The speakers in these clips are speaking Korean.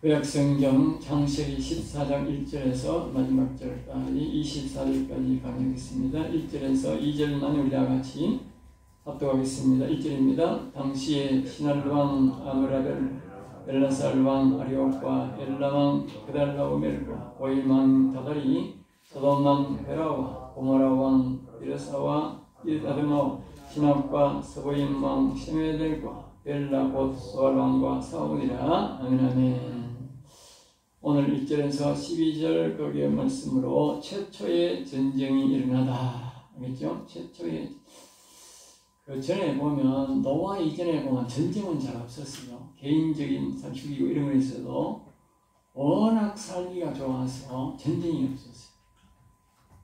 구약성경 창세기 14장 1절에서 마지막 절까지 24절까지 강의하겠습니다. 1절에서 2절만 우리 다같이 합독하겠습니다. 1절입니다. 당시에 시날 왕 아므라벨, 엘라살 왕 아리옥과 엘라왕 그달라오멜과 오일왕 다다리, 소돔 왕 베라와 고모라 왕 비르사와 이다드마와 시납과 서보임 왕 세메델과 벨라 곧 소알 왕과 싸우니라. 아멘 아멘. 오늘 1절에서 12절 거기에 말씀으로 최초의 전쟁이 일어나다. 알겠죠? 최초의 그 전에 보면 노아 이전에 보면 전쟁은 잘 없었어요. 개인적인 살 죽이고 이런 거 있어도 워낙 살기가 좋아서 전쟁이 없었어요.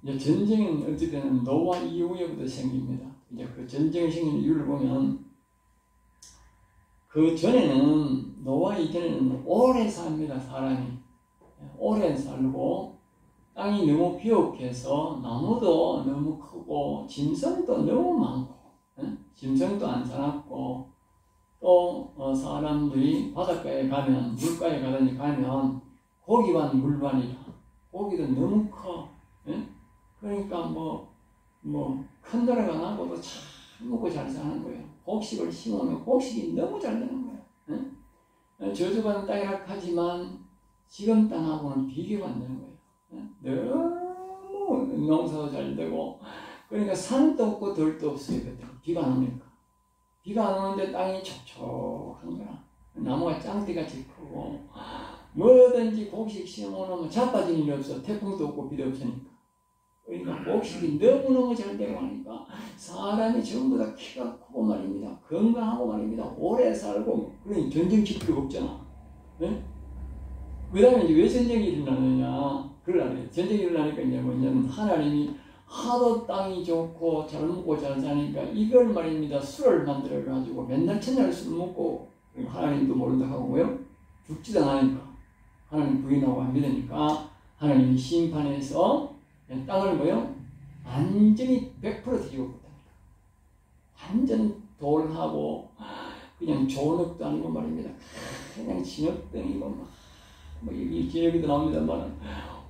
이제 전쟁은 어쨌든 노아 이후에부터 생깁니다. 이제 그 전쟁이 생기는 이유를 보면 그 전에는 노아 이전에는 오래 삽니다. 사람이 오래 살고 땅이 너무 비옥해서 나무도 너무 크고 짐승도 너무 많고 짐승도 안 살았고 또 사람들이 바닷가에 가면 물가에 가면 고기만 물반이라 고기도 너무 커. 그러니까 큰 나라가 나고도 잘 먹고 잘 사는 거예요. 곡식을 심으면 곡식이 너무 잘 되는 거예요. 저주받은 땅이라 하지만 지금 땅하고는 비교가 안 되는 거예요. 너무 농사도 잘 되고 그러니까 산도 없고 들도 없어요. 그때 비가 안 오니까. 비가 안 오는데 땅이 촉촉한 거야. 나무가 짱띠같이 크고 뭐든지 곡식 심어놓으면 자빠진 일이 없어. 태풍도 없고 비도 없으니까. 그러니까 곡식이 너무너무 잘 되고 하니까 사람이 전부 다 키가 크고 말입니다. 건강하고 말입니다. 오래 살고 그러니 전쟁 칠 필요가 없잖아. 네? 그 다음에 이제 왜 전쟁이 일어나느냐. 그러려면 전쟁이 일어나니까 이제 뭐냐면 하나님이 하도 땅이 좋고 잘 먹고 잘 사니까 이걸 말입니다. 술을 만들어가지고 맨날 첫날 술 먹고 하나님도 모른다 하고요. 죽지도 않으니까 하나님 부인하고 안 믿으니까 하나님이 심판해서 땅을 완전히 100% 뒤집어 엎었다니까. 완전 돌하고 그냥 조넉도 아니고 말입니다. 그냥 진흙덩이고 이 기억에도 나옵니다만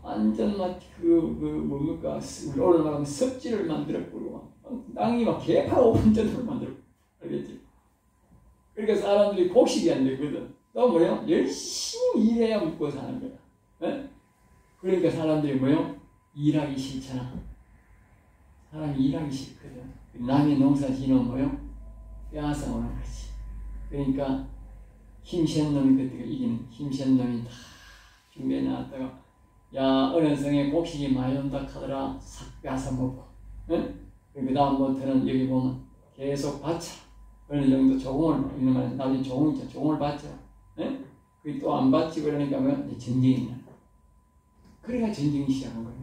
완전 뭡니까 오늘 말하면 습지를 만들어버리고 땅이 막 개파로 온전으로 만들어버리고 알겠지? 그러니까 사람들이 곡식이 안 되거든. 또 열심히 일해야 먹고 사는 거야. 네? 그러니까 사람들이 일하기 싫잖아. 사람이 일하기 싫거든. 남의 농사 지으면 빼앗아 오는 거지. 그러니까 힘센 놈이 그때가 이기는 힘센 놈이 다 준비해 놨다가 야 어느 성에 곡식이 많이 온다 하더라 싹 빼앗아 먹고 그 다음부터는 여기 보면 계속 받쳐 어느 정도 조공을 이러면 나중에 조공을 받쳐 그게 또 안 받지 그러니까 전쟁이 나. 그러니까 전쟁이 시작한 거예요.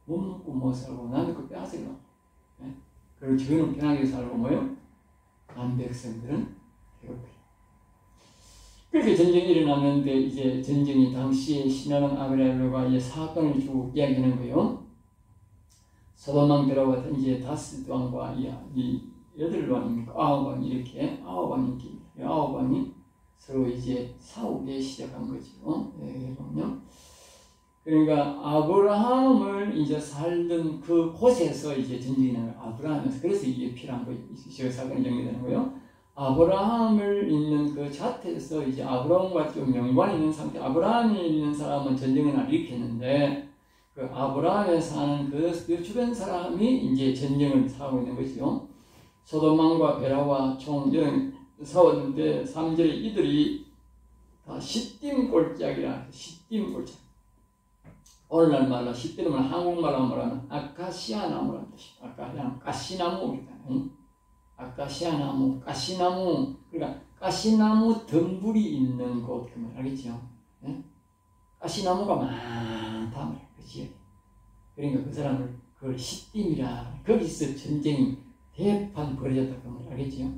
못 먹고 못 살고 남의 거 빼앗으려고. 그리고 저는 편하게 살고 남 백성들은 괴롭혀요. 그렇게 전쟁이 일어났는데 이제 전쟁이 당시에 신하왕 아므라벨과 이제 사건을 쭉 이야기하는 거예요. 소돔 왕 베라와 이제 다스 왕과 이 8왕입니까? 9왕 이렇게 9왕이 아홉 왕이 서로 이제 싸우기 시작한 거죠. 보면요. 그러니까 아브라함을 이제 살던 그 곳에서 이제 전쟁이 나요. 아브라함에서. 그래서 이게 필요한 거예요. 이 사건이 정리되는 거예요. 아브라함을 있는 그 자태에서 이제 아브라함과 좀 연관이 있는 상태. 아브라함이 있는 사람은 전쟁을 안 일으켰는데 그 아브라함에 사는 그 주변 사람이 이제 전쟁을 사고 있는 거죠. 소돔왕과 베라와 총 싸웠는데 3절에 이들이 다 시딤 골짜기라. 시딤 골짜기. 오늘날 말로 시딤은 한국말로 말하면 아카시아 나무라는 뜻이에요. 그냥 가시나무입니다. 아카시아 나무, 가시나무. 그러니까 가시나무 덤불이 있는 곳, 그 말 알겠죠? 가시나무가 많다 말이에요. 그치? 그러니까 그 사람을 그걸 시딤이라. 거기서 전쟁이 대판 벌어졌다 그 말 알겠죠?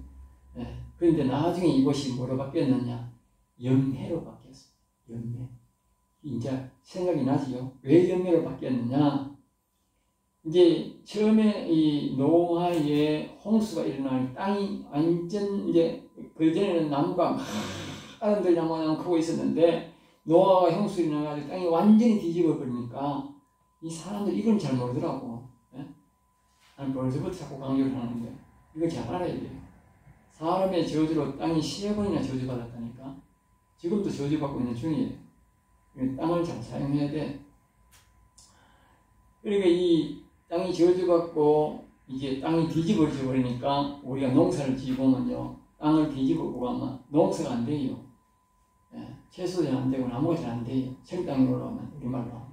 그런데 나중에 이곳이 뭐로 바뀌었느냐? 영해로 바뀌었어요. 영해. 이제 생각이 나지요. 왜 영해로 바뀌었느냐? 이제 처음에 이 노아의 홍수가 일어나니 땅이 완전 이제 그전에는 나무가 사람들이 낭만하고 있었는데 노아가 홍수에 나가지고 땅이 완전히 뒤집어 버리니까 이 사람들이 이건 잘 모르더라고. 예? 나는 벌써부터 자꾸 강조를 하는데 이거 잘 알아야 돼요. 사람의 저주로 땅이 3번이나 저주받았다니까. 지금도 저주받고 있는 중이에요. 땅을 잘 사용해야 돼. 그러니까 이 땅이 저주받고 이제 땅이 뒤집어져 버리니까 우리가 농사를 지어보면요, 땅을 뒤집어보고 가면 농사가 안 돼요. 예, 채소도 잘 안 되고 나무가 잘 안 돼요. 생땅에 올라오면, 우리말로 하면.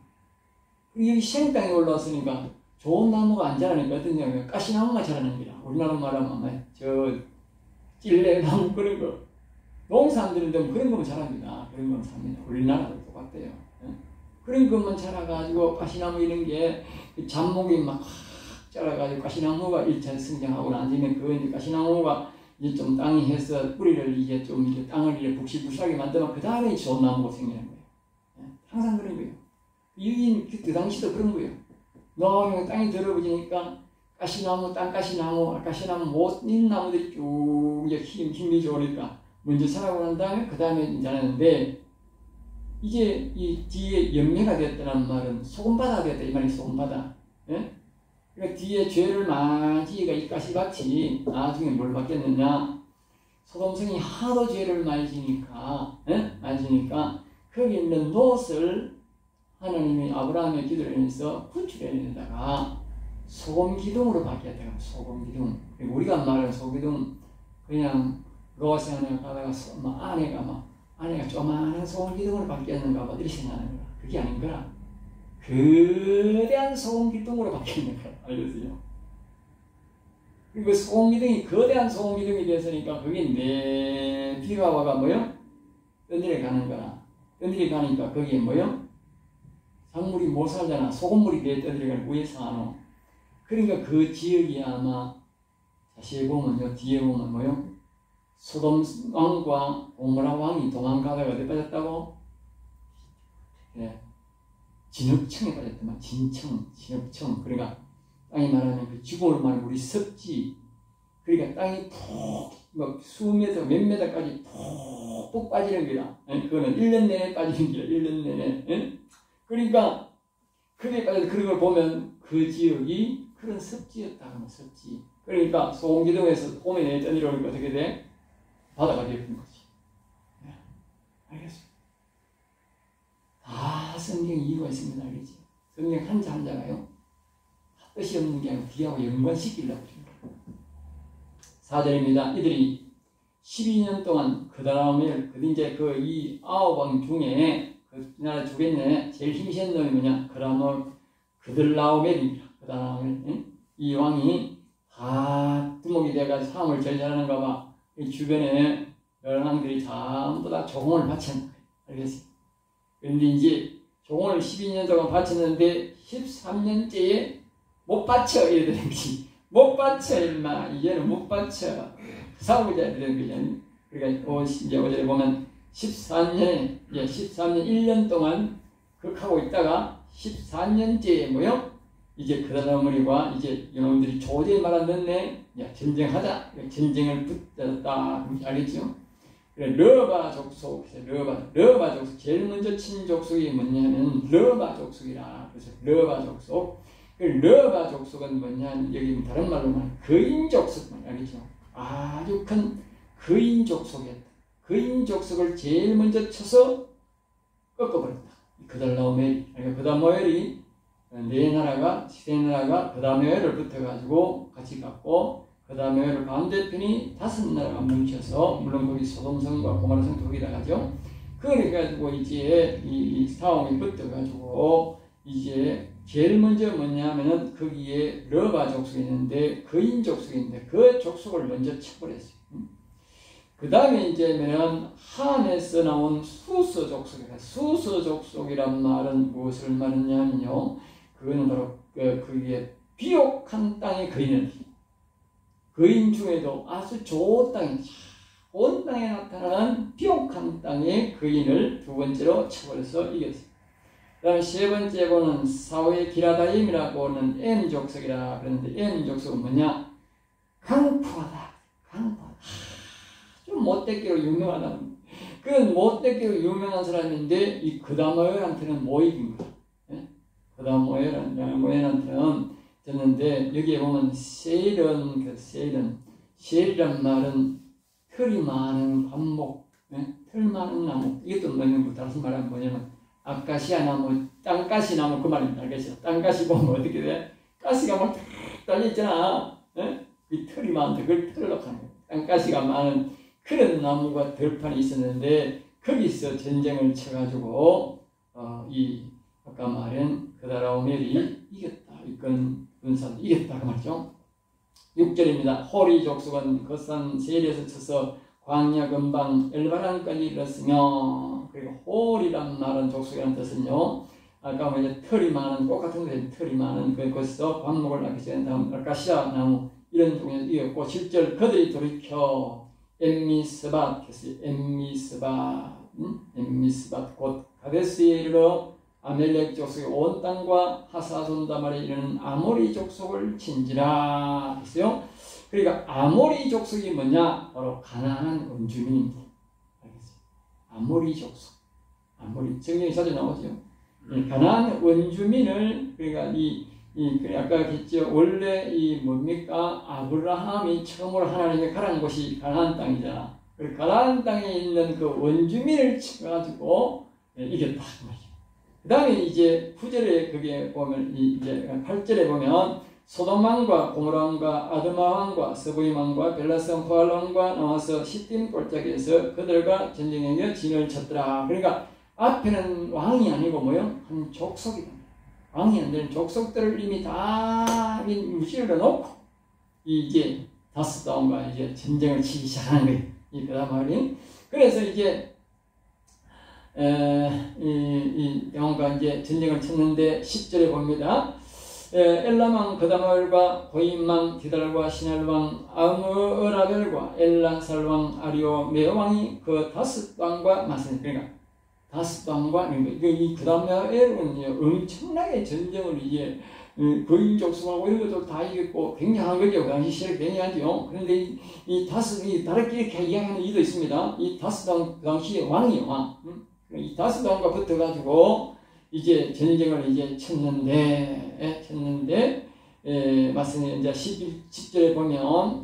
여기 생땅에 올라왔으니까 좋은 나무가 안 자라니까 어떤 경우에 가시나무가 자라는 거야. 우리나라 말하면 찔레나무 그런 거. 농사 안 되는 데는 그런 거만 자랍니다. 그런 거만 삽니다. 우리나라도 똑같대요. 예? 그런 것만 자라가지고 가시나무 이런 게 잡목이 막 자라가지고 가시나무가 1차 성장하고 나중에 그 이제 가시나무가 이제 좀 땅이 해서 뿌리를 이제 좀 이제 땅을 이제 북실북실하게 만들면 그 다음에 좋은 나무가 생기는 거예요. 예? 항상 그런 거예요. 여기 그 당시도 그런 거예요. 너무 땅이 더러워지니까 가시나무, 땅가시나무, 가시나무 못 있는 나무들이 쭉 이제 힘이 좋으니까 먼저 자라고 난 다음에 그 다음에 자라는데 이제 이 뒤에 연매가 됐다는 말은 소금바다가 됐다 이 말이 소금바다. 예? 그러니까 뒤에 죄를 많이 지으니까 이 가시밭이 나중에 뭘 받겠느냐? 소돔성이 하도 죄를 많이 지니까, 예? 많이 지니까 거기 있는 롯을 하나님이 아브라함의 기도를 인해서 구출해내다가 소금 기둥으로 바뀌었다고. 소금 기둥. 우리가 말하는 소금 기둥 그냥 롯이 안에 가다가 아내가 조그마한 소금 기둥으로 바뀌었는가 봐 이렇게 생각하는 거야. 그게 아닌 거야. 거대한 소금 기둥으로 바뀌는 거야. 알겠어요? 그리고 소금 기둥이 거대한 소금 기둥이 됐으니까 그게 내 비가 와가 뭐요? 던들에 가는 거야. 던들에 가니까 거기에 뭐요? 작물이 못 살잖아. 소금물이 내 던들에 가는 위에 사노. 그러니까 그 지역이 아마 자세히 보면요, 뒤에 보면 뭐요? 소돔 왕과 고모라 왕이 도망가다가 어디 빠졌다고? 예. 진흙청에 빠졌더만. 진흙청. 그러니까 땅이 말하면 그 죽음을 말하는 우리 습지. 그러니까 땅이 푹, 수미터, 몇 미터까지 푹 빠지는 거야. 예? 그거는 1년 내내 빠지는 거야. 1년 내내. 예? 그러니까 그게 빠져 그런 걸 보면 그 지역이 그런 습지였다 하면 습지. 그러니까 소금기둥에서 봄에 내에 떠내려오니까 어떻게 돼? 바다가 되어버린 거지. 네. 알겠어요? 다 성경 이유가 있습니다. 알겠지? 성경 한자 한자가요. 뜻이 없는 게 아니고 뒤하고 연관시키려고 합니다. 4절입니다. 이들이 12년 동안 그다음에 이제 그 이 9왕 중에 그 나라 주변에 제일 힘센 놈이 뭐냐? 그들라오멜입니다. 그다음에 이 왕이 다 두목이 돼가지고 사람을 제일 잘하는가 봐. 이 주변에 여러 왕들이 전부 다 조공을 바쳤는 거예요. 알겠어요? 그런데 이제 조공을 12년 동안 바쳤는데 13년째에 못 바쳐 이래 되는 거지. 못 바쳐 임마. 이제는 못 바쳐. 싸우자 이래 되는 거죠. 그러니까 이제 어제 보면 13년 1년 동안 그렇게 하고 있다가 14년째에 뭐요? 이제 그다음으리와 이제 이놈들이 조제에 말았는데 전쟁하자. 전쟁을 붙였다. 알겠죠? 그래 르바 족속, 르바 족속 제일 먼저 친 족속이 뭐냐면 르바 족속이라. 그래서 르바 족속. 그 르바 족속은 뭐냐면 여기 다른 말로 말하면 거인 족속. 알겠죠? 아주 큰 거인 족속이었다. 거인 족속을 제일 먼저 쳐서 꺾어버렸다. 그달라오멜. 그러니까 그다모엘이 네 나라가 세 나라가 그다모엘을 붙어가지고 같이 갔고 그다모엘 반대편이 5나라가 뭉쳐서 물론 거기 소돔성과 고모라성도 거기다 가죠. 그래 가지고 이제 이 싸움이 붙어가지고 이제 제일 먼저 뭐냐면은 거기에 르바 족속이 있는데 거인 족속이 있는데 그 족속을 먼저 쳐버렸어요. 그 다음에 이제는 함에서 나온 수서 족속이다. 수서 족속이란 말은 무엇을 말하냐면요. 그거는 바로 그게 비옥한 땅의 거인을 거인 중에도 아주 좋은 땅에 나타나는 비옥한 땅의 거인을 두 번째로 쳐버려서 이겼어요. 그 다음에 세 번째 보는 사회 기라다임이라고 하는 M 족속이라 그러는데 M 족속은 뭐냐? 강포하다. 좀 못되기로 유명하다. 그건 못되게 유명한 사람인데 이 그다모엘한테는 못 이긴 거야. 예? 그다모엘한테는 됐는데 여기에 보면 세일은 세일이란 말은 털이 많은 관목, 예? 털 많은 나무. 이것도 뭐냐면 다른 말은 뭐냐면 아카시아 나무, 땅가시 나무 그 말입니다. 알겠죠? 땅가시 보면 어떻게 돼? 가시가 막 달려 있잖아. 예? 이 털이 많은데 그걸 털로 하는 거야. 땅가시가 많은 그런 나무가 들판이 있었는데 거기서 전쟁을 쳐가지고 이 아까 말한 그다라오멜이 이겼다. 이건 군사도 이겼다 그 말이죠. 6절입니다. 호리 족속은 거산 세일에서 쳐서 광야 근방 엘바란까지 이르렀으며, 그리고 호리란 말은 족속이라는 뜻은요, 아까 뭐 이제 털이 많은 똑같은 거예요. 털이 많은 그곳에서 광목을 낳기 전에 다음 아카시아 나무 이런 종류에서 이겼고, 7절 그들이 돌이켜 엠미스밭 했어요. 엠미스밭 곧 가데스에 이르러 아멜렉 족속의 온 땅과 하사손다말에 이르는 아모리 족속을 친지라 했어요. 그러니까 아모리 족속이 뭐냐? 바로 가나안 원주민입니다. 알겠어요? 아모리 족속. 아모리 성경에 자주 나오죠. 가나안 원주민을 그러니까 아까 했죠. 원래 이 뭡니까? 아브라함이 처음으로 하나님의 가라는 곳이 가나안 땅이잖아. 그 가나안 땅에 있는 그 원주민을 쳐가지고 이겼다. 그 다음에 이제 9절에 그게 보면 이제 8절에 보면 소돔 왕과 고모라 왕과 아드마 왕과 스보임 왕과 벨라스 포알 왕과 나와서 시딤 골짜기에서 그들과 전쟁에 진을 쳤더라. 그러니까 앞에는 왕이 아니고 뭐요? 한 족속이다. 왕이 안 되는 족속들을 이미 다 무시를 놓고 이제 다스 다운과 이제 전쟁을 치기 시작하는 거예요. 이 그다음에 그래서 이제 영혼과 이제 전쟁을 쳤는데 10절에 봅니다. 엘람왕 그다말과 고임왕 디달과 시날왕 아므라벨과 엘라살왕 아리오 메왕이 그 다스 왕과 맞습니다. 그러니까 다스 왕과 이 그다말은 엄청나게 전쟁을 이제 거인 족속하고 이런 것도 다 이겼고 굉장한 거죠. 그 당시 시력 굉장하죠. 그런데 이 다스 다르게 이렇게 이야기하는 이도 있습니다. 이 다스 당시 왕이요 왕. 이 다스 왕과 붙어가지고 이제 전쟁을 이제 쳤는데 맞습니다. 이제 10절에 보면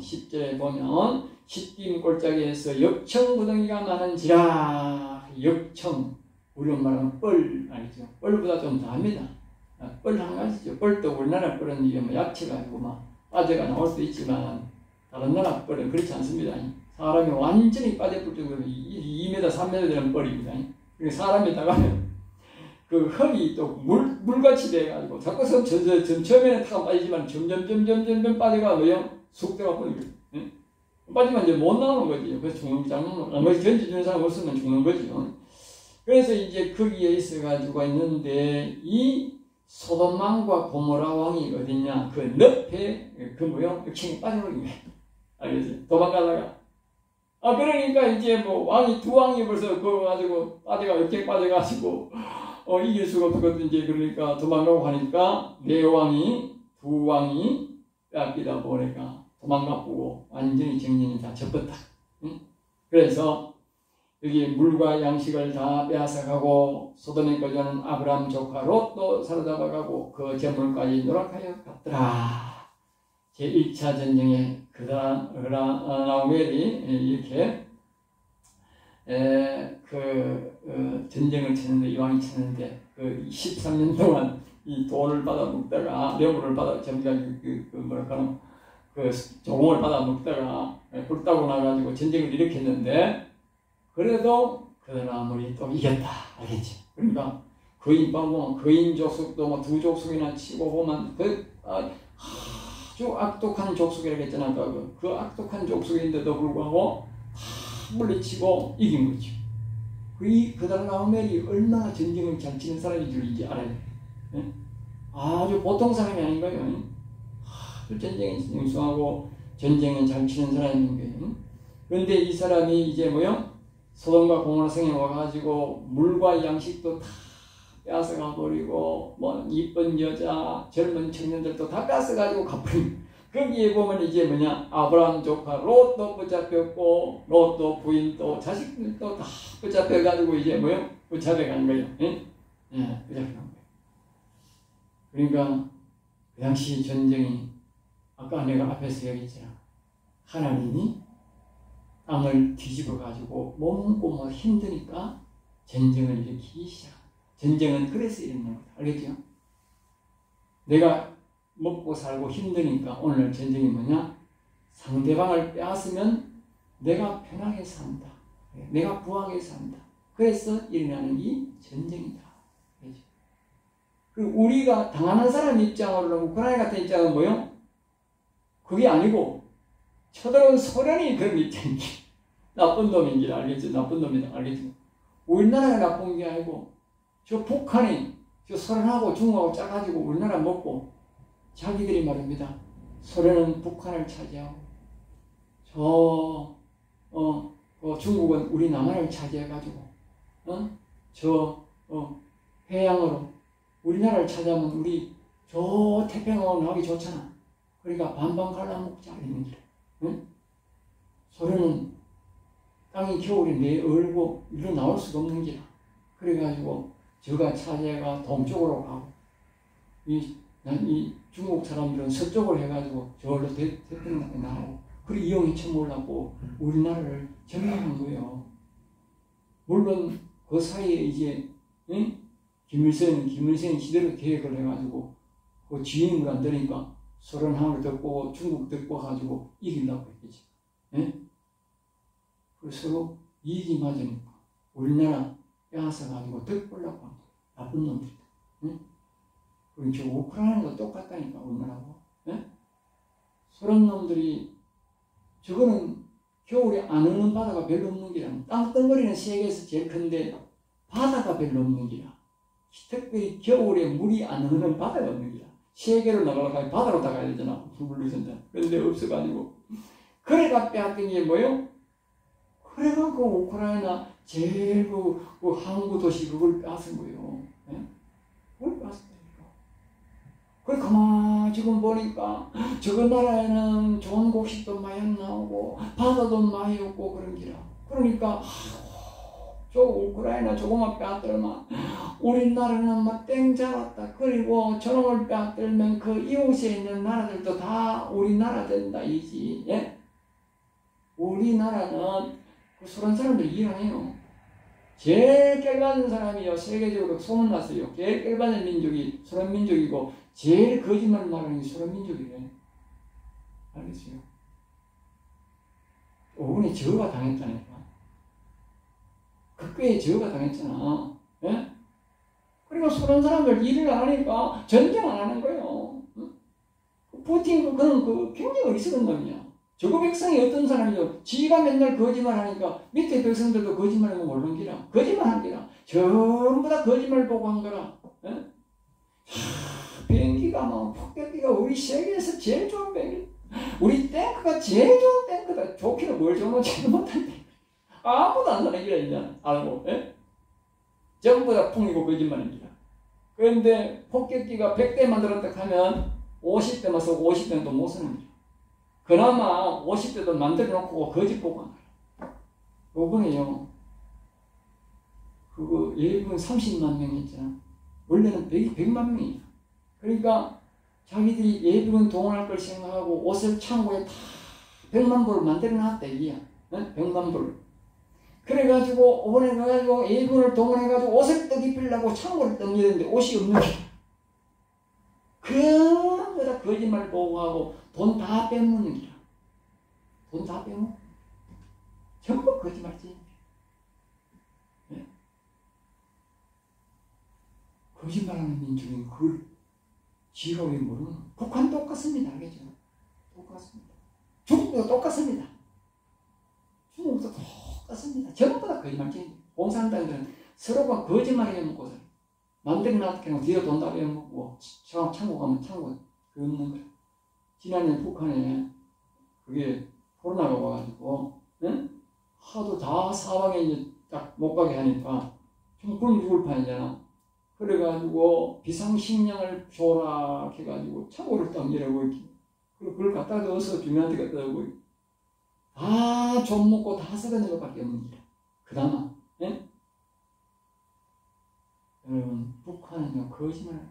시딤 골짜기에서 역청구덩이가 많은지라. 역청 우리 말하면 뻘 알죠? 뻘보다 좀 더합니다. 뻘 한 가지죠. 뻘도 우리나라 뻘은 이게 뭐 약해가지고 막 빠져가 나올 수 있지만 다른 나라 뻘은 그렇지 않습니다. 사람이 완전히 빠져볼 정도로 2m, 3m 되는 뻘입니다. 사람이 나가면 그 흙이 또 물같이 돼가지고 자꾸 처음에는 타고 빠지지만 점점 빠져가 뭐요? 숙대가 보이고 빠지면 이제 못 나오는 거지. 그래서 나머지 견디주는 사람 없으면 죽는 거죠. 그래서 이제 거기에 있어가지고 있는데 이 소돔 왕과 고모라 왕이 어딨냐? 그 늪에 그 뭐요? 역행이 빠져버린 거예요. 알겠어요? 도망가다가. 그러니까 이제 뭐 왕이 두 왕이 벌써 그거 가지고 역행 빠져가지고 이길 수가 없거든. 이제 그러니까 도망가고 하니까 두 왕이 뺏기다 보니까 도망가고 완전히 정신이 다 접었다. 응? 그래서 여기 물과 양식을 다 빼앗아가고 소돔에 거주하는 아브라함 조카 롯도 사로잡아가고 그 재물까지 노력하여 갔더라. 제1차 전쟁에 그다라오멜이 이렇게 전쟁을 치는데 이왕이 치는데 그 13년 동안 이 돈을 받아 먹다가 뇌물을 받아 전가 그 조공을 받아 먹다가 불타고 나가지고 전쟁을 일으켰는데 그래도 그다라오멜이 또 이겼다. 알겠지? 그러니까 거인 족속도 뭐 두 족속이나 치고 보면 아주 악독한 족속이라고 했잖아. 그 악독한 족속인데도 불구하고 다 물리치고 이긴 거죠. 이 그다라오멜이 얼마나 전쟁을 잘 치는 사람인 줄 이제 알아야 돼. 네? 아주 보통 사람이 아닌 거예요. 아주 전쟁에 능수하고 전쟁에 잘 치는 사람인 거예요. 그런데 이 사람이 이제 뭐요? 소돔과 고모라 성에 와가지고 물과 양식도 다 뺏어가 버리고 뭐 이쁜 여자 젊은 청년들도 다 뺏어가지고 가버린 거기에 보면 이제 뭐냐, 아브라함 조카 롯도 붙잡혔고, 롯도 부인도 자식들도 다 붙잡혀가지고 이제 뭐요? 붙잡혀간 거예요. 예? 예, 붙잡혀간 거예요. 그러니까 그 당시 전쟁이 아까 내가 앞에서 얘기했잖아. 하나님이 땅을 뒤집어가지고 몸고 뭐 힘드니까 전쟁을 일으키기 시작. 전쟁은 그래서 일어나는 거다. 알겠죠? 내가 먹고 살고 힘드니까 오늘 전쟁이 뭐냐? 상대방을 빼앗으면 내가 편하게 산다. 내가 부하게 산다. 그래서 일어나는 이 전쟁이다. 그렇죠? 그리고 우리가 당하는 사람 입장으로 우크라이나 같은 입장은 뭐요? 그게 아니고 쳐들어온 소련이 그런 입장이지. 나쁜 놈인 줄 알겠죠? 나쁜 놈이다. 알겠죠? 우리나라가 나쁜 게 아니고 저 북한이 저 소련하고 중국하고 짜가지고 우리나라 먹고 자기들이 말입니다. 소련은 북한을 차지하고 중국은 우리 남한을 차지해가지고 해양으로 우리나라를 차지하면 우리 저 태평양으로 나오기 좋잖아. 그러니까 반반 갈라먹자 이런 길. 응? 소련은 땅이 겨울에 내얼고 일로 나올 수가 없는 기라. 그래가지고 저가 차지해가 동쪽으로 가고 이 중국 사람들은 서쪽으로 해가지고 저걸로 태평양에 나오고 그리고 이용이 쳐몰라고 우리나라를 점령한 거예요. 물론 그 사이에 이제 김일성이 시대로 계획을 해가지고 그 지휘임을 안 되니까 소련함을 듣고 중국 듣고 가지고 이기려고 했겠지. 그래서 서로 이익이 맞으니까 우리나라 빼앗아 가지고 득보려고 한 거야. 나쁜 놈들이다. 그리고 저 우크라이나도 똑같다니까 우리나라하고. 소련 놈들이 저거는 겨울에 안 오는 바다가 별로 없는 기라. 땅덩어리는 세계에서 제일 큰데 바다가 별로 없는 기라. 특별히 겨울에 물이 안 흐르는 바다가 없는 기라. 세계로 나가려면 바다로 나가야 되잖아. 물리선다. 그런데 없어가지고. 그래가 빼앗긴 게 뭐예요? 그래가 그 우크라이나 제일 그 항구 도시 그걸 빼앗은 거예요. 그걸 빼앗았다니까. 그래 가만 지금 보니까 저거 나라에는 좋은 곡식도 많이 안 나오고 바다도 많이 없고 그런 기라. 그러니까 저 우크라이나 조금만 빼앗들면 우리나라는 막 땡 잡았다. 그리고 저놈을 빼앗들면 그 이웃에 있는 나라들도 다 우리나라 된다 이지. 예? 우리나라는 그 소련 사람들이 이해 안 해요. 제일 깰받은 사람이요. 세계적으로 소문났어요. 제일 깰받은 민족이 소련 민족이고 제일 거짓말 말하는 게 소련 민족이래. 알겠어요? 오분에 저가 당했다니까. 그때에 저가 당했잖아. 예? 그리고 소련 사람들 일을 안 하니까 전쟁 안 하는 거예요. 푸틴 그는 굉장히 어리석은 놈이야. 저거 백성이 어떤 사람이죠? 지가 맨날 거짓말 하니까 밑에 백성들도 거짓말하는 거 모르는 기라. 거짓말 한 기라. 전부 다 거짓말 보고 한 거라. 예? 비행기가 막 폭격기가 우리 세계에서 제일 좋은 비행기. 우리 탱크가 제일 좋은 탱크다. 좋기는 뭘 좋은지 못한데. 아무도 안 사는 기라 이제 알고. 예? 전부 다 풍이고 거짓말인 기라. 그런데 폭격기가 100대만 들었다 하면 50대만 쓰고 50대는 못 쓰는 기라. 그나마 50대도 만들어 놓고 거짓 보고 한 거야. 요번에요. 그거 예비군 30만 명 했잖아. 원래는 100만 명이야. 그러니까 자기들이 예비군 동원할 걸 생각하고 옷을 창고에 다 100만 불을 만들어 놨다 이게야. 100만 불. 그래가지고 이번에 가가지고 예비군을 동원해가지고 옷을 떡 입히려고 창고를 떡 열었는데 옷이 없는 거야. 그런 거다 거짓말 보고 하고 돈 다 빼먹는 기라. 돈 다 빼먹어. 전부 거짓말지. 네? 거짓말하는 민족이 그걸 지가 왜 모르는? 북한 똑같습니다. 알겠죠? 똑같습니다. 중국도 똑같습니다. 중국도 똑같습니다. 전부 다 거짓말지. 공산당들은 서로가 거짓말 해먹고 살아. 만들어놨다 그냥 뒤에 돈 다 빼먹고 창고 가면 창고 그 없는 거야. 지난해 북한에 그게 코로나가 와가지고 하도 다 사방에 이제 딱 못 가게 하니까 좀 굶어 죽을 판이잖아. 그래가지고 비상식량을 줘라 해가지고 창고를 딱 열어보고 그걸 갖다 넣어서 주민한테 갖다 놓고 다 좀 먹고 다 썩어낸 것밖에 없는 거야. 그나마. 예? 여러분, 북한은요, 거짓말을 해요.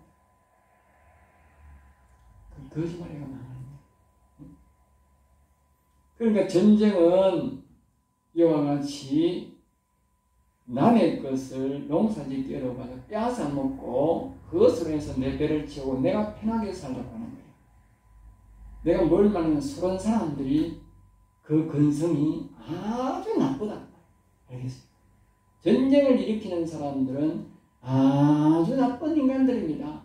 그 거짓말이가 많아요. 그러니까 전쟁은 이와 같이 남의 것을 농사짓기로 가서 빼앗아 먹고 그것으로 해서 내 배를 채우고 내가 편하게 살려고 하는 거예요. 내가 뭘 말하면 서른 사람들이 그 근성이 아주 나쁘다. 알겠어요? 전쟁을 일으키는 사람들은 아주 나쁜 인간들입니다.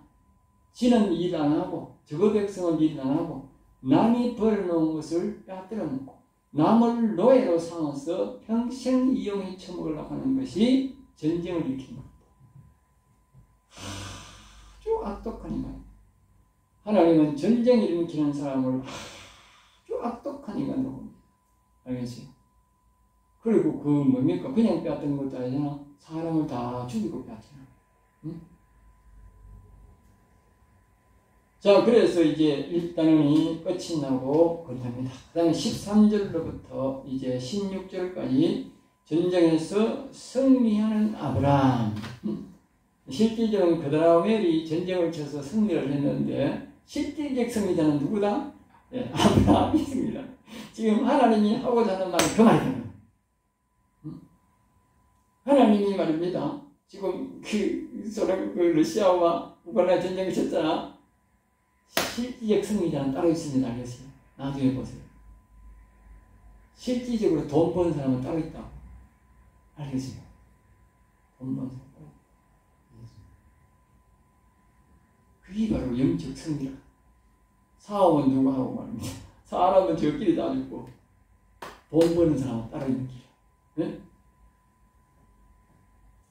지는 일 안 하고 저거 백성은 일 안 하고 남이 벌어놓은 것을 빼앗들어 먹고 남을 노예로 삼아서 평생 이용해 처먹으려고 하는 것이 전쟁을 일으키는 겁니다. 아주 악독한 인간. 하나님은 전쟁을 일으키는 사람을 아주 악독한 인간으로 봅니다. 알겠어요? 그리고 그 뭡니까? 그냥 빼앗던 것도 아니잖아. 사람을 다 죽이고 빼앗잖아. 응? 자, 그래서 이제 일단은 끝이 나고 그렇답니다. 그 다음에 13절로부터 이제 16절까지 전쟁에서 승리하는 아브라함. 실질적인 그다라멜이 전쟁을 쳐서 승리를 했는데 실질적 승리자는 누구다? 네, 아브라함이 승리다. 지금 하나님이 하고자 하는 말은 그 말이에요. 하나님이 말입니다. 지금 그 러시아와 우크라이나 전쟁을 쳤잖아. 실질적 승리자는 따로 있습니다. 알겠어요? 나중에 보세요. 실질적으로 돈 버는 사람은 따로 있다고. 알겠어요? 돈 버는 사람 따로. 그게 바로 영적 승리라. 사업은 누가 하고 말입니다. 사람은 저끼리 다 죽고 돈 버는 사람은 따로 있는 길이야. 네?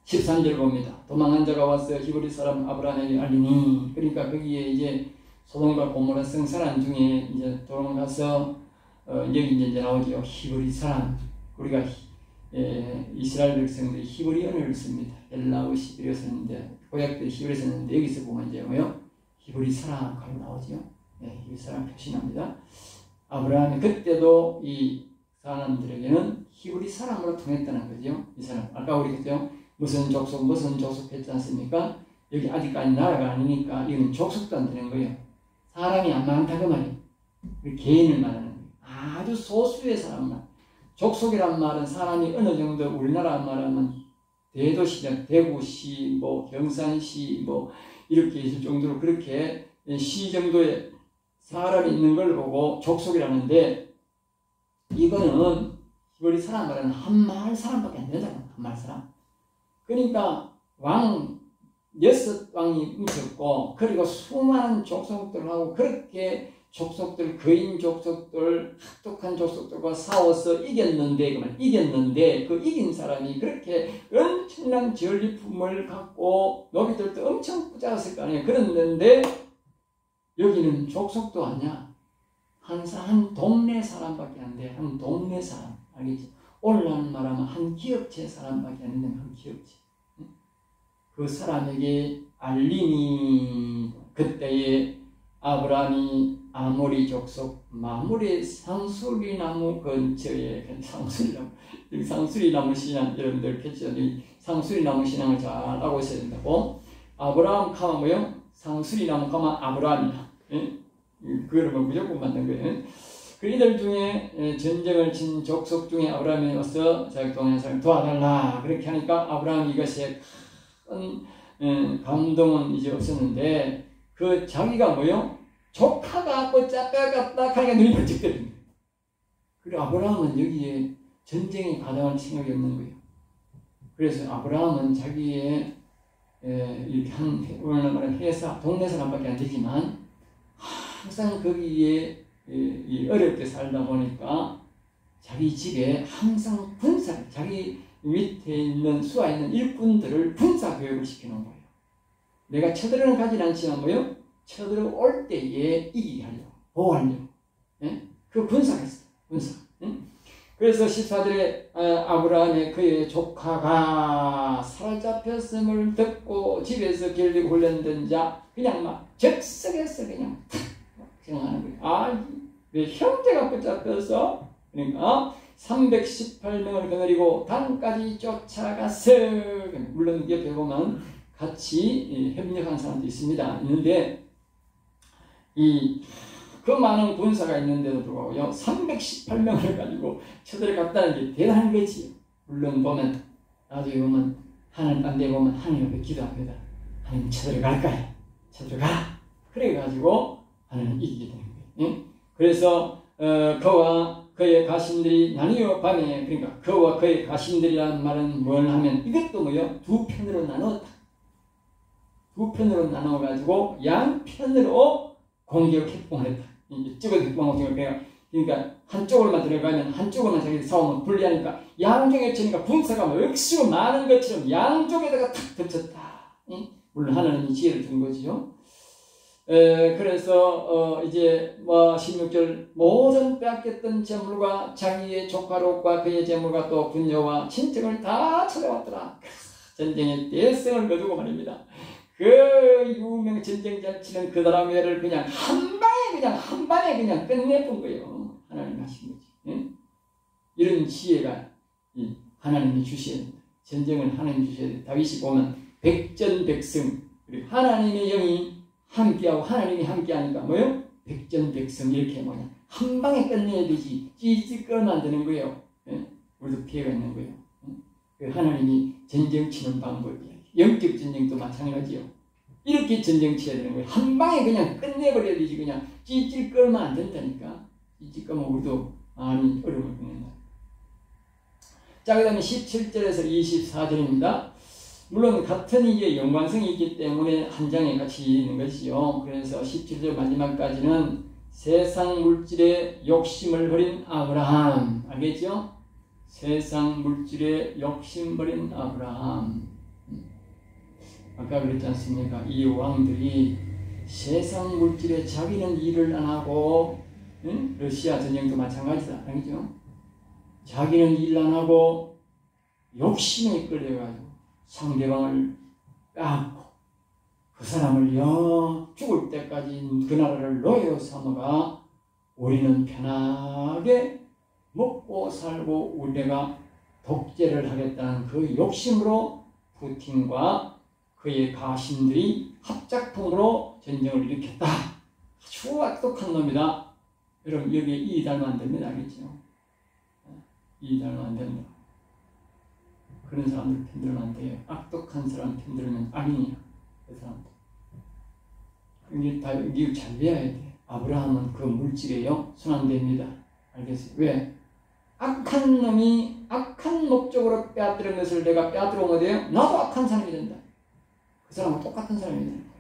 13절 봅니다. 도망한 자가 와서 히브리 사람 아브라함에게 알리니, 그러니까 거기에 이제 소돔과 고모라 성사람 중에 이제 도망가서 여기 이제 나오죠. 히브리 사람. 우리가 이스라엘 백성들이 히브리어를 씁니다. 엘라어 히브리어 쓰는데 고약들 히브리어 쓰는데 여기서 보면 이제 뭐요? 히브리 사람으로 나오죠. 네, 히브리 사람 표시납니다. 아브라함이 그때도 이 사람들에게는 히브리 사람으로 통했다는 거죠. 이 사람. 아까 우리 그죠? 무슨 족속 했지 않습니까? 여기 아직까지 나라가 아니니까 이건 족속도 안 되는 거예요. 사람이 안 많다 그 말이에요. 개인을 말하는 거예요. 아주 소수의 사람만. 족속이란 말은 사람이 어느 정도 우리나라 말하면 대도시장, 대구시, 뭐 경산시, 뭐 이렇게 있을 정도로 그렇게 시 정도의 사람이 있는 걸 보고 족속이라는데, 이거는 히브리 사람 말하는 한 마을 사람밖에 안 되잖아요. 한 마을 사람. 그러니까 여섯 왕이 뭉쳤고, 그리고 수많은 족속들하고 그렇게 족속들, 거인 족속들, 학독한 족속들과 싸워서 이겼는데, 그 이긴 사람이 그렇게 엄청난 전리품을 갖고 노비들도 엄청 부자였을 거 아니에요. 그랬는데 여기는 족속도 아니야. 한 동네 사람밖에 안 돼. 한 동네 사람. 알겠지? 오늘날 말하면 한 기업체 사람밖에 안 되는 한 기업체. 그 사람에게 알리니, 그때에 아브라함이 아모리 족속 마므레 상수리나무 근처에, 상수리나무 신앙, 여러분들 겠죠? 상수리나무 신앙을 잘 알고 있어야 된다고. 아브라함 가면 뭐요? 상수리나무 가면 아브라함이야. 그러면 무조건 맞는 거예요. 그 이들 중에 전쟁을 친 족속 중에 아브라함이 와서 자기 동네 사람 도와달라 그렇게 하니까 아브라함이 이것에 큰 감동은 이제 없었는데, 그 자기가 뭐요? 조카가 뽀짝가갔다 하니까 눈이 번쩍 뜨는 거예요. 그리고 아브라함은 여기에 전쟁에 가담할 생각이 없는 거예요. 그래서 아브라함은 자기의 이렇게 오늘 말하는 회사, 동네 사람밖에 안 되지만 항상 거기에 어렵게 살다 보니까 자기 집에 항상 자기 밑에 있는 수하 있는 일꾼들을 군사 교육을 시켜놓은 거예요. 내가 쳐들어는 가지 않지만 뭐요? 쳐들어올 때에 이기게 하려고, 보호하려고. 예? 그 군사가 있어요. 군사. 예? 그래서 14절에 아브라함의 그의 조카가 사로잡혔음을 듣고 집에서 길리고 훈련된 자, 그냥 막 적석에서 그냥 생각하는 거예요. 왜 형제가 붙잡혀서 그러니까 318명을 거느리고 단까지 쫓아갔어. 물론 옆에 보면 같이 협력한 사람도 있는데 그 많은 군사가 있는데도 불구하고요 318명을 가지고 쳐들어갔다는 게 대단한 거지. 물론 보면 나중에 보면 하나님 딴 데 보면 하나님 앞에 기도합니다. 하나님 쳐들어갈까요? 쳐들어가라. 그래가지고 하나님 이기게 되는 거예요. 그래서 그와 그의 가신들이 나뉘어 밤에, 그러니까 그와 그의 가신들이라는 말은 뭘 하면 이것도 뭐요? 두 편으로 나누었다. 두 편으로 나눠가지고 양편으로 공격 협공을 했다. 이쪽에서 협공하고 그러니까 한쪽으로만 들어가면 한쪽으로만 자기 싸우면 불리하니까 양쪽에 치니까 군사가 뭐 억수로 많은 것처럼 양쪽에다가 탁 덮쳤다. 물론 하나님이 지혜를 준 거지요. 그래서 이제 16절 모든 빼앗겼던 재물과 자기의 조카 롯과 그의 재물과 또 군녀와 친척을 다 찾아왔더라. 전쟁의 대승을 거두고 말입니다. 그 유명 전쟁 잔치는 그 사람을 그냥 한 방에 그냥 끝내본 거예요. 하나님 하신 거지. 이런 지혜가 하나님이 주셔야 된다. 전쟁을 하나님 주셔야 된다. 다윗이 보면 백전백승, 그리고 하나님의 영이 함께하고 하나님이 함께하니까 뭐요? 백전백승. 이렇게 뭐냐 한 방에 끝내야 되지 찌찌 끌면 안 되는 거예요. 우리도 피해가 있는 거예요. 하나님이 전쟁 치는 방법이에요. 영적 전쟁도 마찬가지요. 이렇게 전쟁 치야 되는 거예요. 한 방에 그냥 끝내버려야 되지 그냥 찌찌 끌면 안 된다니까. 찌찌 끌면 우리도 많이 어려움을 겪는다. 자, 그 다음에 17절에서 24절입니다. 물론 같은 이게 연관성이 있기 때문에 한 장에 같이 있는 것이요. 그래서 17절 마지막까지는 세상 물질에 욕심을 버린 아브라함. 알겠죠? 세상 물질에 욕심 버린 아브라함. 아까 그랬지 않습니까? 이 왕들이 세상 물질에 자기는 일을 안 하고, 러시아 전쟁도 마찬가지다. 알겠죠? 자기는 일 안 하고 욕심에 끌려가지고 상대방을 빼앗고 그 사람을 죽을 때까지 그 나라를 노예로 삼아가 우리는 편하게 먹고 살고 우리가 독재를 하겠다는 그 욕심으로 푸틴과 그의 가신들이 합작품으로 전쟁을 일으켰다. 아주 악독한 놈이다. 여러분 여기에 이 달면 안 됩니다. 알겠죠? 이 달면 안 된다. 그런 사람들 편들면 안 돼요. 악독한 사람 편들면 악인이야. 그 사람들. 이게 다 이거 잘 배워야 돼. 아브라함은 그 물질에요 손 안 댑니다. 알겠어요? 왜? 악한 놈이 악한 목적으로 빼앗들은 것을 내가 빼앗들어오면 돼요? 나도 악한 사람이 된다. 그 사람은 똑같은 사람이 되는 거예요.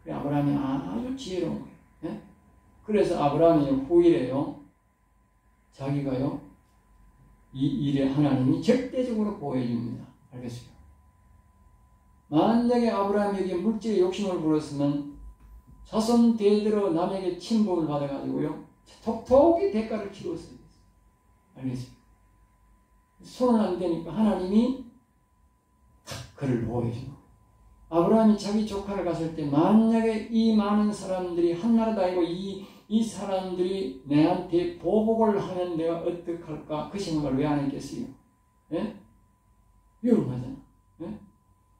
그래 아브라함이 아주 지혜로운 거예요. 네? 그래서 아브라함이 후일에요. 자기가요. 이 일에 하나님이 절대적으로 보호해 줍니다. 알겠어요? 만약에 아브라함이 여기 물질의 욕심을 부렸으면 자손 대대로 남에게 침범을 받아가지고요. 톡톡히 대가를 치렀어요. 알겠어요? 손은 안 되니까 하나님이 그를 보호해 주고 아브라함이 자기 조카를 갔을 때 만약에 이 많은 사람들이 한나라도 아니고 이 사람들이 내한테 보복을 하면 내가 어떡할까? 그 생각을 왜 안 했겠어요? 예? 위험하잖아. 예?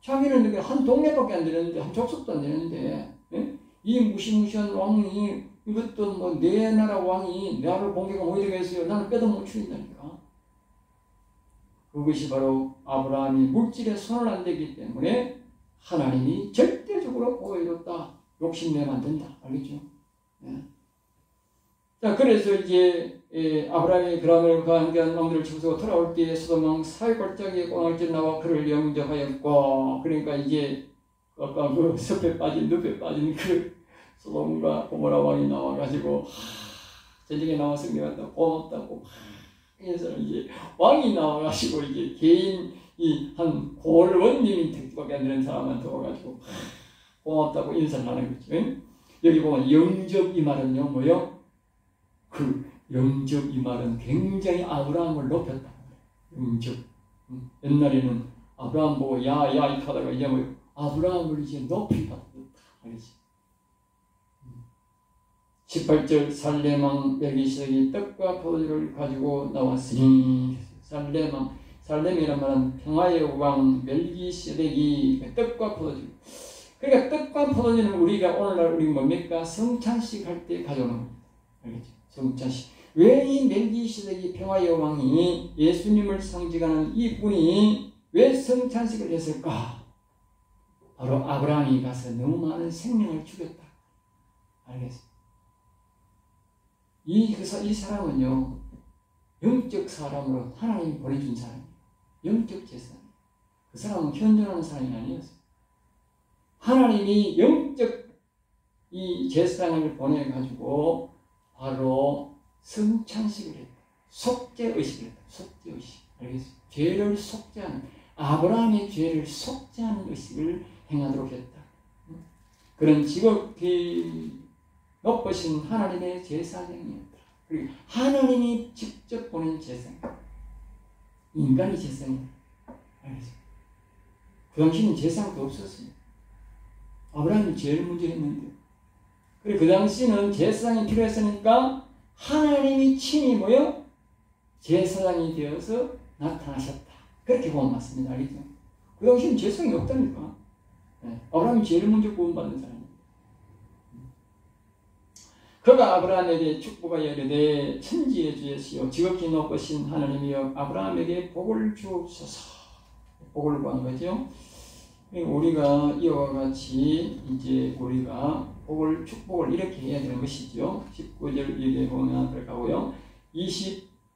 자기는 한 동네밖에 안 되는데, 한 족속도 안 되는데, 예? 이 무시무시한 왕이, 이것도 뭐 내 나라 왕이 나를 공격하면 뭐 이러겠어요? 나는 빼도 못 추린다니까. 그것이 바로 아브라함이 물질에 손을 안 대기 때문에 하나님이 절대적으로 보호해줬다. 욕심내면 안 된다. 알겠죠? 예. 자, 그래서 이제 아브라함이 그라멜 그 함께한 놈들을 치고서 돌아올 때에 소돔왕 사회골짜기에 꼬날지 나와 그를 영접하였고, 그러니까 이제 아까 그 늪에 빠진 그 소돔과 고모라 왕이 나와가지고 전쟁에 나와 승리한다 고맙다고 그래서 이제 왕이 나와가지고 이제 개인 한 골원님인 택밖에 안 되는 사람한테 와가지고 고맙다고 인사를 하는 거죠. 여기 보면 영접 이 말은요 뭐요? 그 영접 이 말은 굉장히 아브라함을 높였다. 영접. 옛날에는 아브라함 보고 야 이렇게 하다가 이제 뭐 아브라함을 이제 높이 봤다. 알겠지? 18절 살렘왕 멜기세덱이 떡과 포도주를 가지고 나왔으니 살렘이란 말은 평화의 왕 멜기세덱이 떡과 포도주. 그러니까 떡과 포도주는 우리가 오늘날 우리 뭡니까? 성찬식 할 때 가져오는 겁니다. 알겠죠? 성찬식. 왜 이 멜기세덱이 평화의 왕이 예수님을 상징하는 이 분이 왜 성찬식을 했을까? 바로 아브라함이 가서 너무 많은 생명을 죽였다. 알겠어요? 이 사람은요, 영적 사람으로 하나님이 보내준 사람이에요. 영적 제사장. 그 사람은 현존하는 사람이 아니었어요. 하나님이 영적 이 제사장을 보내가지고 바로 성찬식을 했다. 속죄의식을 했다. 속죄의식. 알겠어요? 죄를 속죄하는, 아브라함의 죄를 속죄하는 의식을 행하도록 했다. 그런 지극히 높으신 하나님의 제사장이었다. 그리고 하나님이 직접 보낸 제사장. 인간이 제사장이다. 알겠어요? 그 당시는 제사장도 없었어요. 아브라함이 제일 먼저 했는데. 그리고 그 당시는 제사장이 필요했으니까 하나님이 친히 모여 제사장이 되어서 나타나셨다. 그렇게 보면 맞습니다. 알겠죠? 그 당시는 제사장이 없다니까. 네. 아브라함이 제일 먼저 구원받는 사람입니다. 그가 아브라함에게 축복하여 이르되 천지의 주여시여 지극히 높으신 하나님이여 아브라함에게 복을 주옵소서. 복을 구한 거죠. 우리가 이와 같이 이제 우리가 축복을 이렇게 해야 되는 것이죠. 19절 여기에 보면 들어가고요.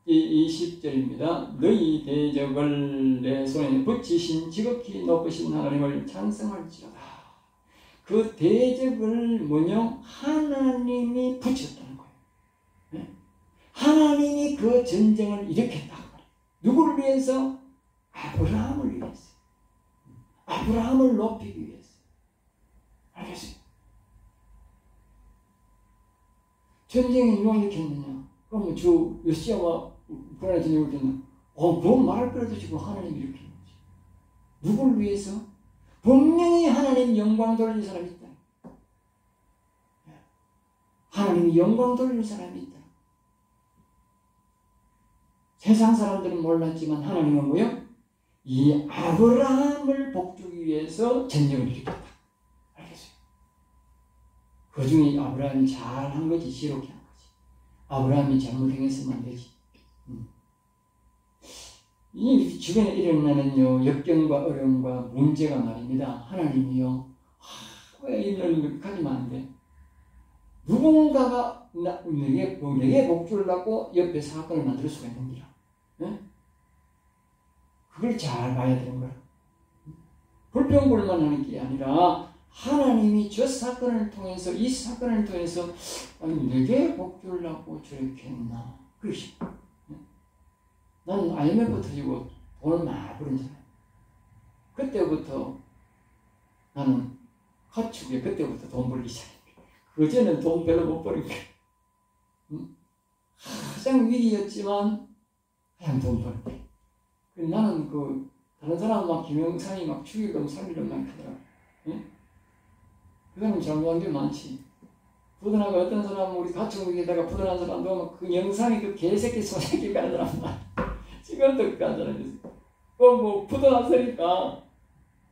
20절입니다. 너희 대적을 내 손에 붙이신 지극히 높으신 하나님을 찬송할지어다. 그 대적을 뭐냐? 하나님이 붙였다는 거예요. 네? 하나님이 그 전쟁을 일으켰다는 거예요. 누구를 위해서? 아브라함을 위해서. 아브라함을 높이기 위해서. 알겠어요? 전쟁이 누가 일으켰느냐? 그러면 주 요시야와 우크라이나 전쟁을 일으켰느냐? 그건 말할 거라도 지금 하나님이 일으킨 거지. 누구를 위해서? 분명히 하나님 영광 돌릴 사람이 있다. 하나님이 영광 돌릴 사람이 있다. 세상 사람들은 몰랐지만 하나님은 뭐요? 이 아브라함을 복주기 위해서 전쟁을 일으켰다. 알겠어요? 그 중에 아브라함이 잘한 거지, 지롭게 한 거지. 아브라함이 잘못 행했으면 안 되지. 이 주변에 일어나는 역경과 어려움과 문제가 말입니다. 하나님이요, 왜 이런 것 하지면 안 돼? 누군가가 내게 복주려고 옆에 사건을 만들 수가 있는 거야. 네? 그걸 잘 봐야 되는 거야. 불평불만하는 게 아니라 하나님이 저 사건을 통해서 이 사건을 통해서 아니 내게 복주려고 저렇게 했나? 그러시. 나는 IMF 터지고 돈을 많이 버린 사람. 그때부터 나는 가축에 그때부터 돈 벌기 시작했어요. 그전에는 돈 별로 못 버린 거야. 가장 위기였지만 그냥 돈 벌기. 나는 다른 사람 막 김영삼이 막 죽이려고 살리려고 막 하더라고. 예? 그 사람 잘못한 게 많지. 부도나가 어떤 사람은 우리 가축에다가 부도난 사람도 막 그 영상이 그 개새끼 소새끼 가는 사람 지금도 가는 사람이 있어. 뭐 부도났으니까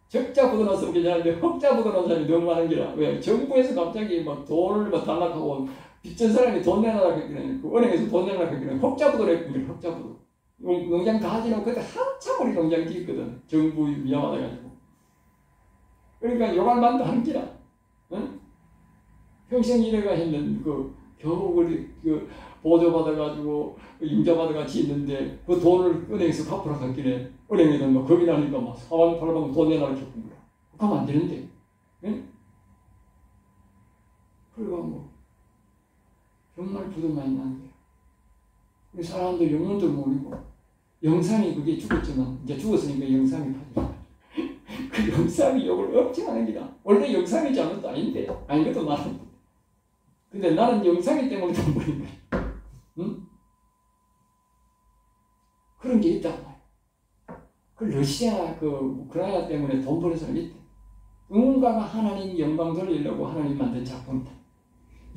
적자 부도났으면 괜찮은데 흑자 부도난 사람이 너무 많은 게라. 왜? 정부에서 갑자기 막 돈을 막 달라고 빚진 사람이 돈 내놔라 그랬더니 그 은행에서 돈 내놔라 그랬더니 흑자 부도랬거든. 흑자 부도. 농장 다 지나고 그때 한참 우리 농장 짓거든. 정부 위험하다가지고. 그러니까 요갈만도 하는 기라. 응? 평생 일해가 했는 겨우 보조받아가지고 융자받아가 짓는데 그 돈을 은행에서 갚으라 갔길래 은행에다 막 겁이 나니까 막 사방팔방 돈 내놔라 겪은 거야. 가면 안 되는데. 응? 그리고 정말 부도 많이 나는 거야. 우리 사람들 영혼도 모르고 영삼이 그게 죽었지만 이제 죽었으니까 영삼이 파죠. 그 영삼이 욕을 엄청 하는 기다. 원래 영삼이 잘못도 아닌데 아닌 것도 많은데. 근데 나는 영삼이 때문에 돈 버린 거야. 응? 그런 게 있단 말이야. 그 러시아 우크라이나 때문에 돈 버는 사람이 있대. 누군가가 하나님 영광 돌리려고 하나님 만든 작품이다.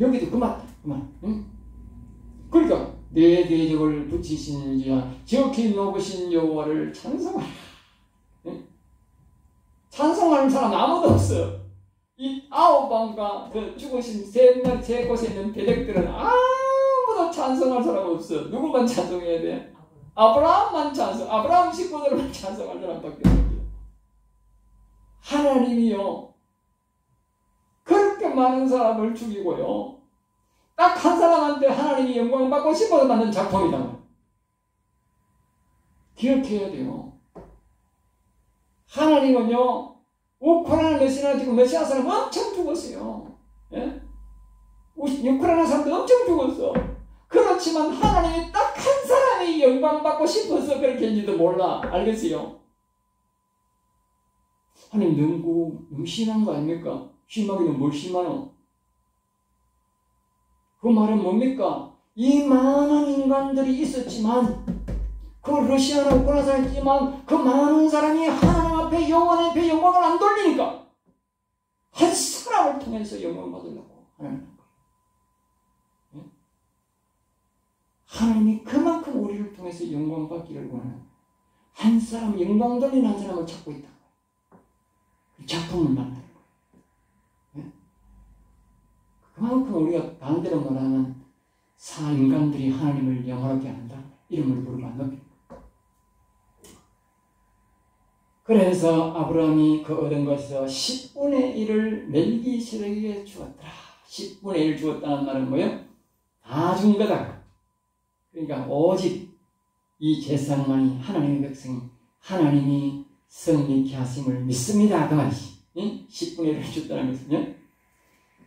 여기도 그 맞다. 응? 그러니까 내 대적을 붙이신 이야 지극히 높으신 여호와를 찬송하라. 응? 찬송하는 사람 아무도 없어. 이 아홉방과 그 죽으신 세 곳에 있는 대적들은 아무도 찬송할 사람 없어. 누구만 찬송해야 돼? 아브라함만 찬송, 아브라함 식구들만 찬송할 사람밖에 없어. 하나님이요 그렇게 많은 사람을 죽이고요 딱 한 사람한테 하나님이 영광 받고 싶어서 만든 작품이다. 기억해야 돼요. 하나님은요 우크라이나 러시아 지금 러시아 사람 엄청 죽었어요. 예? 우크라이나 사람도 엄청 죽었어. 그렇지만 하나님이 딱 한 사람이 영광 받고 싶어서 그렇게 했는지도 몰라. 알겠어요? 하나님 너무 심한 거 아닙니까? 심하기는 뭘 심하노? 그 말은 뭡니까? 이 많은 인간들이 있었지만 그 러시아나 우크라이나에 있지만 그 많은 사람이 하나님 앞에 여호와 앞에 영광을 안 돌리니까 한 사람을 통해서 영광을 받으려고 하나님. 하나님이 그만큼 우리를 통해서 영광 받기를 원하는 한 사람 영광 돌리는 한 사람을 찾고 있다. 그 작품을 만드는 거예요. 그만큼 우리가 반대로 말하는 인간들이 하나님을 영화롭게 한다. 이름을 부르면 안 됩니다. 그래서 아브라함이 그 얻은 것에서 10분의 1을 멜기세덱에게 주었더라. 10분의 1 주었다는 말은 뭐예요? 다 준 거다. 그러니까 오직 이 제사장만이 하나님의 백성이 하나님이 성립케 하심을 믿습니다. 그 말이지. 10분의 1을 줬다는 것은요.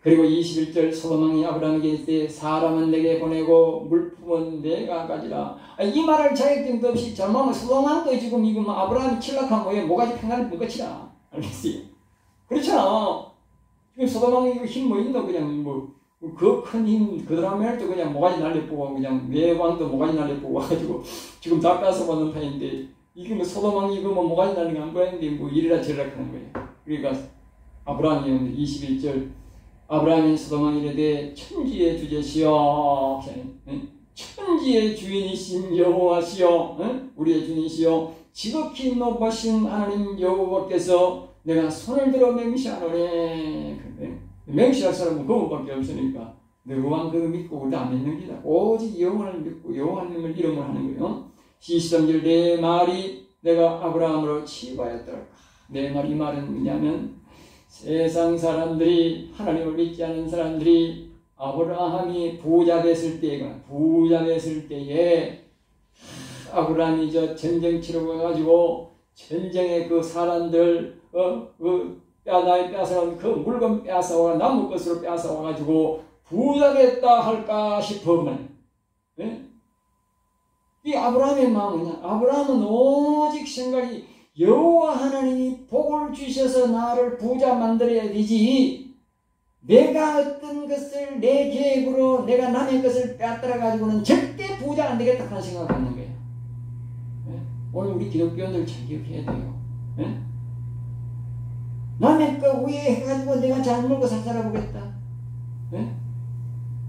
그리고 21절 소돔왕이 아브라함에게 이르되 사람은 내게 보내고 물품은 내가 가지라. 이 말을 자격증도 없이 잘못하면 소돔왕도 지금 이거 아브라함이 칠락한 거에 모가지 평간을 묶어치라. 알겠어요? 그렇잖아. 지금 소돔왕이 이거 힘 뭐 있노? 그냥 그 큰 힘 그드라멜도 그냥 모가지 날려보고 그냥 외왕도 모가지 날려보고 와가지고 지금 다 뺏어보는 판인데 이게 뭐 소돔왕이 이거 모가지 날리는 게 안 보이는데 이리라 저리라 하는 거예요. 그러니까 아브라함이 21절 아브라함이 소돔왕이 이르되 천지의 주제시여 천지의 주인이신 여호와시여 우리의 주인이시여 지극히 높으신 하나님 여호와께서 내가 손을 들어 맹세하노니 맹세할 사람은 그분밖에 없으니까 너만 그거 믿고 우리도 안 믿는 기다. 오직 여호와를 믿고 여호와님을 이름을 하는 거예요. 23절 내 말이 내가 아브라함으로 치유하였더라. 내 말 이 말은 뭐냐면 세상 사람들이 하나님을 믿지 않는 사람들이 아브라함이 부자 됐을 때에 아브라함이 전쟁 치러 가가지고 전쟁에 그 사람들 나의 뺏어온 그 물건 뺏어와 남의 것으로 뺏어와가지고 부자 됐다 할까 싶으면 이 아브라함의 마음은 아브라함은 오직 생각이 여호와 하나님이 복을 주셔서 나를 부자 만들어야 되지 내가 어떤 것을 내 계획으로 내가 남의 것을 빼앗들어 가지고는 절대 부자 안 되겠다 하는 생각을 갖는 거예요. 오늘 우리 기독교인들 잘 기억해야 돼요. 남의 거 우회해가지고 내가 잘 먹고 살 살아보겠다.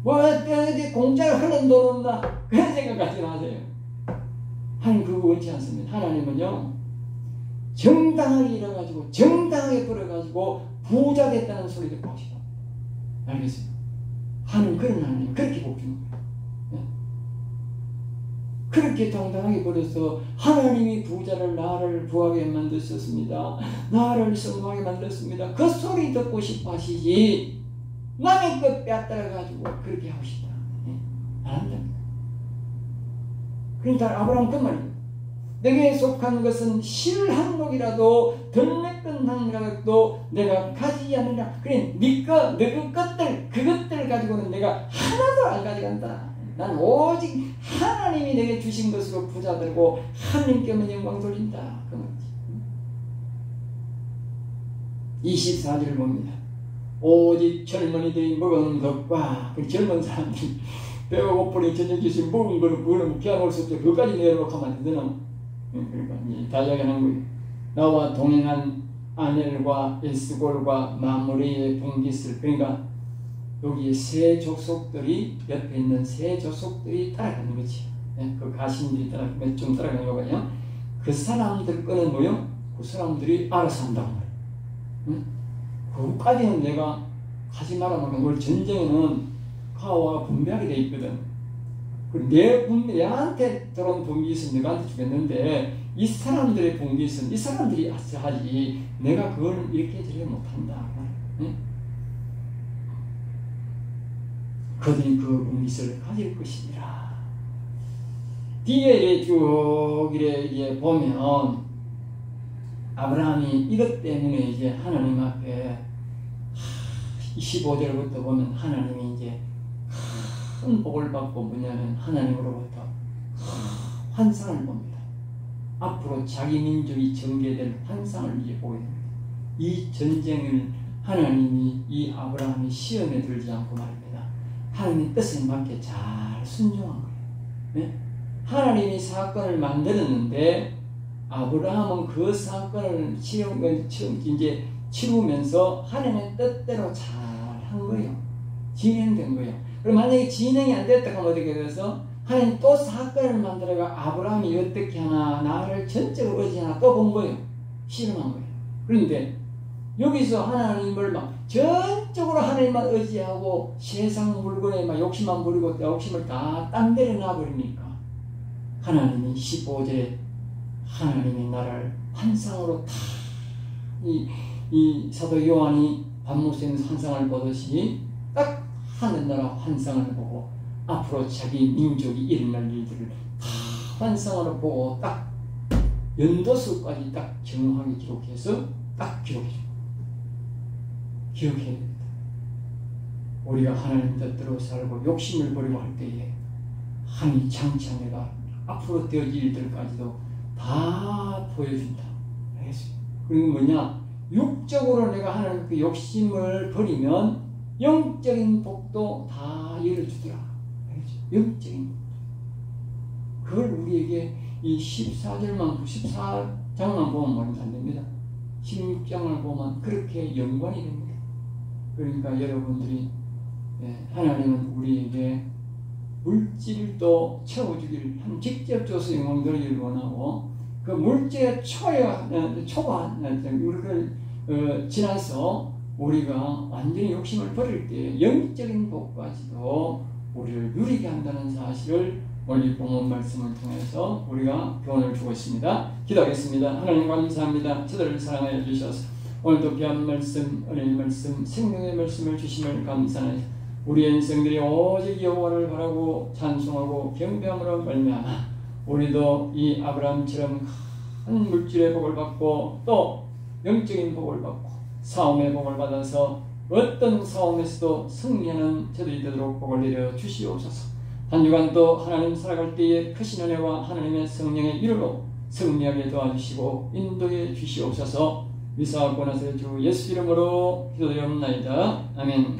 뭐 어디 공짜로 흘러는 돈 온다 그런 생각하지 마세요. 하나님 그거 원치 않습니다. 하나님은요 정당하게 일어가지고 정당하게 벌어가지고 부자 됐다는 소리 듣고 하시다. 알겠어요? 하나님 그런 하나님 그렇게 복 주는 거예요. 그렇게 당당하게 벌어서 하나님이 부자를 나를 부하게 만드셨습니다. 나를 성공하게 만들었습니다. 그 소리 듣고 싶어 하시지 남의 것 빼앗아가지고 그렇게 하고 싶다. 안 한답니다. 그러니까 아브라함 그 말이에요. 내게 속한 것은 실한목이라도 덜매끈한이라도 내가 가지지 않느냐. 그래 너그 것들 그것들 가지고는 내가 하나도 안 가져간다. 난 오직 하나님이 내게 주신 것으로 부자 되고 하나님께만 영광 돌린다. 그 말이지. 24절을 봅니다. 오직 젊은이들이 먹은 것과 그 젊은 사람들이 배가 고프니 저녁 주신 먹은 거를 그거는 피아노를 쓸 때 그것까지 내려놓고 하면 안 되나? 그러니까 다 이야기하는 거예요. 나와 동행한 아넬과 에스골과 마무리의 분깃을 그러니까 여기에 세 족속들이 옆에 있는 세 족속들이 따라가는 거지. 그 가신들이 좀 따라가는 거거든요. 그 사람들 거는 뭐요? 그 사람들이 알아서 한다고 말이에요. 그것까지는 내가 하지 말아놓은 걸 전쟁에는 가와 분배하게 돼 있거든. 내한테 들어온 분깃은 내가한테 주겠는데 이 사람들의 분깃은 이 사람들이 하지 내가 그걸 이렇게 저렇게 못한다. 그들이 그 분깃을 가질 것이니라. 뒤에 쭉 이래 보면 아브라함이 이것 때문에 이제 하나님 앞에 25절부터 보면 하나님이 이제 큰 복을 받고 뭐냐면 하나님으로부터 환상을 봅니다. 앞으로 자기 민족이 전개될 환상을 이제 보게 됩니다. 이 전쟁을 하나님이 이 아브라함이 시험에 들지 않고 말입니다. 하나님의 뜻에 맞게 잘 순종한 거예요. 네? 하나님이 사건을 만들었는데 아브라함은 그 사건을 이제 치우면서 하나님의 뜻대로 잘 한 거예요. 진행된 거예요. 그럼 만약에 진행이 안 됐다 하면 어떻게 돼서 하나님 또 사건을 만들어가 아브라함이 어떻게 하나 나를 전적으로 의지하나 또 본 거예요. 실험한 거예요. 그런데 여기서 하나님을 막 전적으로 하나님만 의지하고 세상 물건에 막 욕심만 부리고 욕심을 다 딴 데로 놔버리니까 하나님이 15절에 하나님이 나를 환상으로 다 이 사도 요한이 밤모습의 환상을 보듯이 딱 하늘나라 환상을 보고 앞으로 자기 민족이 일어날 일들을 다 환상으로 보고 딱 연도수까지 딱 정확하게 기록해서 딱 기록해줍니다. 기억해야 됩니다. 우리가 하나님 뜻대로 살고 욕심을 버리고 할 때에 하나님이 장차 내가 앞으로 되어질 일들까지도 다 보여준다. 알겠어요? 그리고 뭐냐? 육적으로 내가 하나님 그 욕심을 버리면 영적인 복도 다 열어주더라. 알겠죠? 영적인 복도. 그걸 우리에게 이 14장만 보면 말이 안 됩니다. 16장을 보면 그렇게 연관이 됩니다. 그러니까 여러분들이 하나님은 우리에게 물질도 채워주기를 직접 줘서 영광 돌리기를 원하고 그 물질의 초반 우리를 지나서 우리가 완전히 욕심을 버릴 때 영적인 복까지도 우리를 누리게 한다는 사실을 오늘 본문 말씀을 통해서 우리가 교훈을 주고 있습니다. 기도하겠습니다. 하나님 감사합니다. 저들을 사랑하여 주셔서 오늘도 귀한 말씀, 은혜의 말씀, 생명의 말씀을 주심을 감사하여 우리의 인생들이 오직 여호와를 바라고 찬송하고 경배함으로 말미암아 우리도 이 아브라함처럼 큰 물질의 복을 받고 또 영적인 복을 받고 싸움의 복을 받아서 어떤 싸움에서도 승리하는 저들이 되도록 복을 내려 주시옵소서. 한 주간도 하나님 살아갈 때에 크신 은혜와 하나님의 성령의 위로로 승리하게 도와주시고 인도해 주시옵소서. 미사하고 나서 주 예수 이름으로 기도드리옵나이다. 아멘.